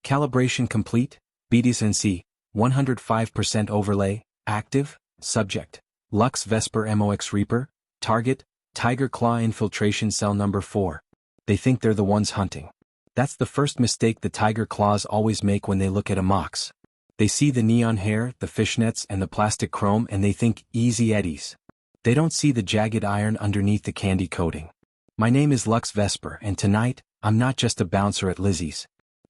Calibration complete, BDSNC, 105% overlay, active, subject, Lux Vesper MOX Reaper, target, Tyger Claw infiltration cell number 4. They think they're the ones hunting. That's the first mistake the Tyger Claws always make when they look at a Mox. They see the neon hair, the fishnets and the plastic chrome and they think, easy eddies. They don't see the jagged iron underneath the candy coating. My name is Lux Vesper and tonight, I'm not just a bouncer at Lizzie's.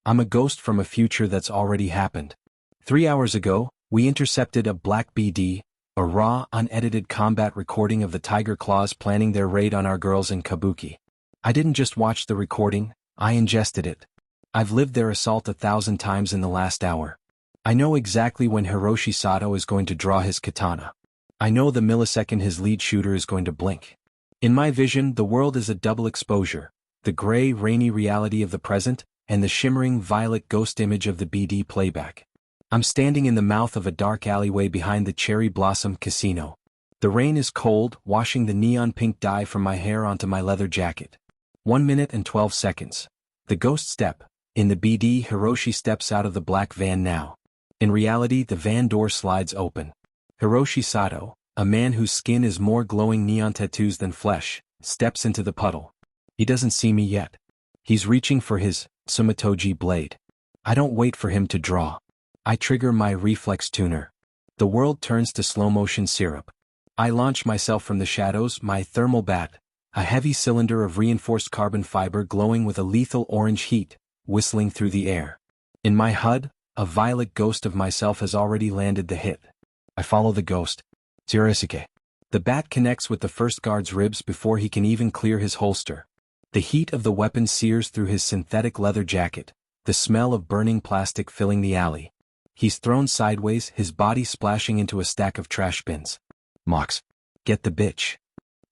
I'm a ghost from a future that's already happened. 3 hours ago, we intercepted a black BD, a raw, unedited combat recording of the Tyger Claws planning their raid on our girls in Kabuki. I didn't just watch the recording, I ingested it. I've lived their assault 1,000 times in the last hour. I know exactly when Hiroshi Sato is going to draw his katana. I know the millisecond his lead shooter is going to blink. In my vision, the world is a double exposure, the gray, rainy reality of the present, and the shimmering violet ghost image of the BD playback. I'm standing in the mouth of a dark alleyway behind the Cherry Blossom Casino. The rain is cold, washing the neon pink dye from my hair onto my leather jacket. 1 minute and 12 seconds. The ghost step. In the BD, Hiroshi steps out of the black van now. In reality, the van door slides open. Hiroshi Sato, a man whose skin is more glowing neon tattoos than flesh, steps into the puddle. He doesn't see me yet. He's reaching for his Sumitoji blade. I don't wait for him to draw. I trigger my reflex tuner. The world turns to slow-motion syrup. I launch myself from the shadows, my thermal bat, a heavy cylinder of reinforced carbon fiber glowing with a lethal orange heat, whistling through the air. In my HUD, a violet ghost of myself has already landed the hit. I follow the ghost. Tsurisuke. The bat connects with the first guard's ribs before he can even clear his holster. The heat of the weapon sears through his synthetic leather jacket, the smell of burning plastic filling the alley. He's thrown sideways, his body splashing into a stack of trash bins. Mox. Get the bitch.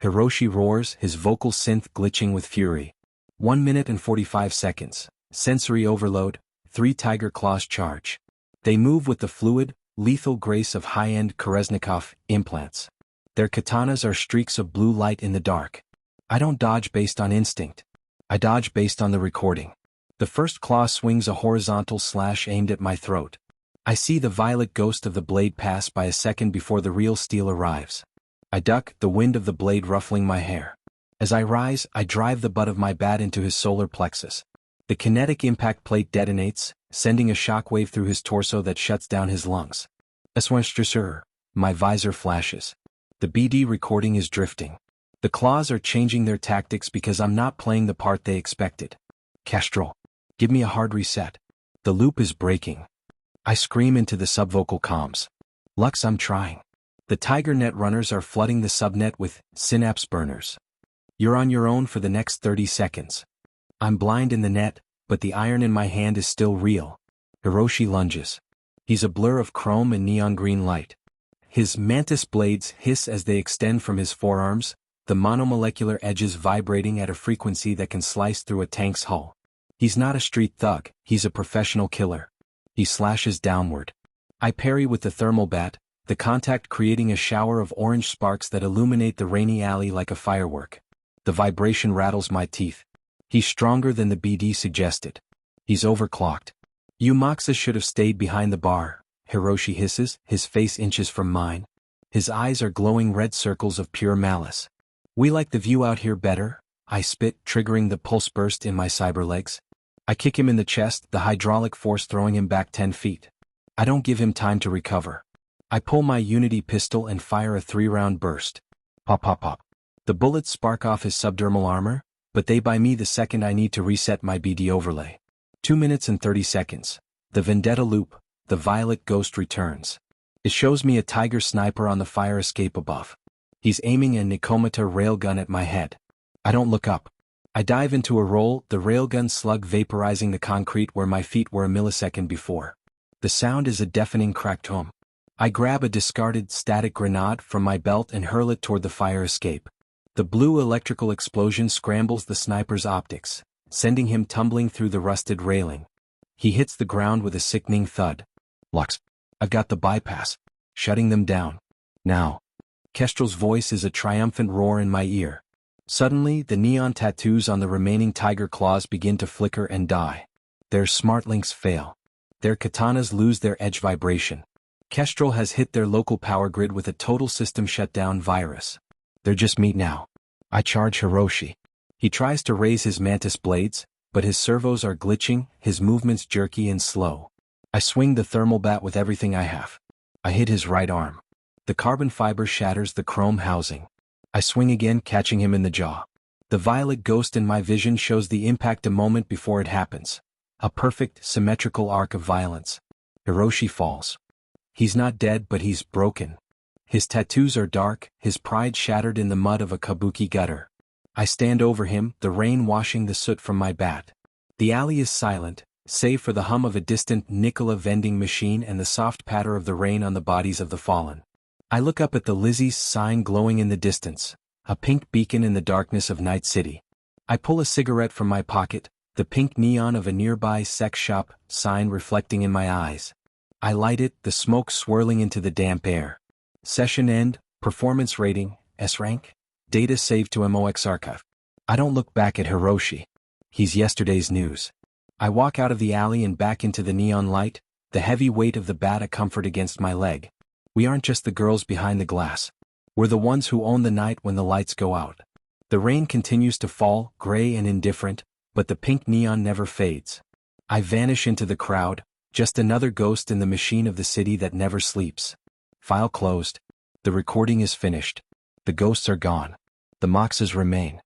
Hiroshi roars, his vocal synth glitching with fury. 1 minute and 45 seconds. Sensory overload. 3 Tyger Claws charge. They move with the fluid, lethal grace of high-end Koreznikov implants. Their katanas are streaks of blue light in the dark. I don't dodge based on instinct. I dodge based on the recording. The first claw swings a horizontal slash aimed at my throat. I see the violet ghost of the blade pass by a second before the real steel arrives. I duck, the wind of the blade ruffling my hair. As I rise, I drive the butt of my bat into his solar plexus. The kinetic impact plate detonates, sending a shockwave through his torso that shuts down his lungs. My visor flashes. The BD recording is drifting. The claws are changing their tactics because I'm not playing the part they expected. Kestrel. Give me a hard reset. The loop is breaking. I scream into the subvocal comms. Lux, I'm trying. The Tyger net runners are flooding the subnet with synapse burners. You're on your own for the next 30 seconds. I'm blind in the net, but the iron in my hand is still real. Hiroshi lunges. He's a blur of chrome and neon green light. His mantis blades hiss as they extend from his forearms, the monomolecular edges vibrating at a frequency that can slice through a tank's hull. He's not a street thug, he's a professional killer. He slashes downward. I parry with the thermal bat, the contact creating a shower of orange sparks that illuminate the rainy alley like a firework. The vibration rattles my teeth. He's stronger than the BD suggested. He's overclocked. You Moxes should have stayed behind the bar, Hiroshi hisses, his face inches from mine. His eyes are glowing red circles of pure malice. We like the view out here better, I spit, triggering the pulse burst in my cyber legs. I kick him in the chest, the hydraulic force throwing him back 10 feet. I don't give him time to recover. I pull my Unity pistol and fire a 3-round burst. Pop pop pop. The bullets spark off his subdermal armor, but they buy me the second I need to reset my BD overlay. 2 minutes and 30 seconds. The Vendetta loop, the violet ghost returns. It shows me a Tyger sniper on the fire escape above. He's aiming a Nikomata railgun at my head. I don't look up. I dive into a roll, the railgun slug vaporizing the concrete where my feet were a millisecond before. The sound is a deafening cracked hum. I grab a discarded static grenade from my belt and hurl it toward the fire escape. The blue electrical explosion scrambles the sniper's optics, sending him tumbling through the rusted railing. He hits the ground with a sickening thud. Lux. I've got the bypass. Shutting them down. Now. Kestrel's voice is a triumphant roar in my ear. Suddenly, the neon tattoos on the remaining Tyger Claws begin to flicker and die. Their smartlinks fail. Their katanas lose their edge vibration. Kestrel has hit their local power grid with a total system shutdown virus. They're just me now. I charge Hiroshi. He tries to raise his mantis blades, but his servos are glitching, his movements jerky and slow. I swing the thermal bat with everything I have. I hit his right arm. The carbon fiber shatters the chrome housing. I swing again, catching him in the jaw. The violet ghost in my vision shows the impact a moment before it happens. A perfect, symmetrical arc of violence. Hiroshi falls. He's not dead, but he's broken. His tattoos are dark, his pride shattered in the mud of a kabuki gutter. I stand over him, the rain washing the soot from my bat. The alley is silent, save for the hum of a distant Nikola vending machine and the soft patter of the rain on the bodies of the fallen. I look up at the Lizzie's sign glowing in the distance, a pink beacon in the darkness of Night City. I pull a cigarette from my pocket, the pink neon of a nearby sex shop sign reflecting in my eyes. I light it, the smoke swirling into the damp air. Session end, performance rating, S rank, data saved to MOX archive. I don't look back at Hiroshi. He's yesterday's news. I walk out of the alley and back into the neon light, the heavy weight of the bat a comfort against my leg. We aren't just the girls behind the glass. We're the ones who own the night when the lights go out. The rain continues to fall, gray and indifferent, but the pink neon never fades. I vanish into the crowd, just another ghost in the machine of the city that never sleeps. File closed. The recording is finished. The ghosts are gone. The moxes remain.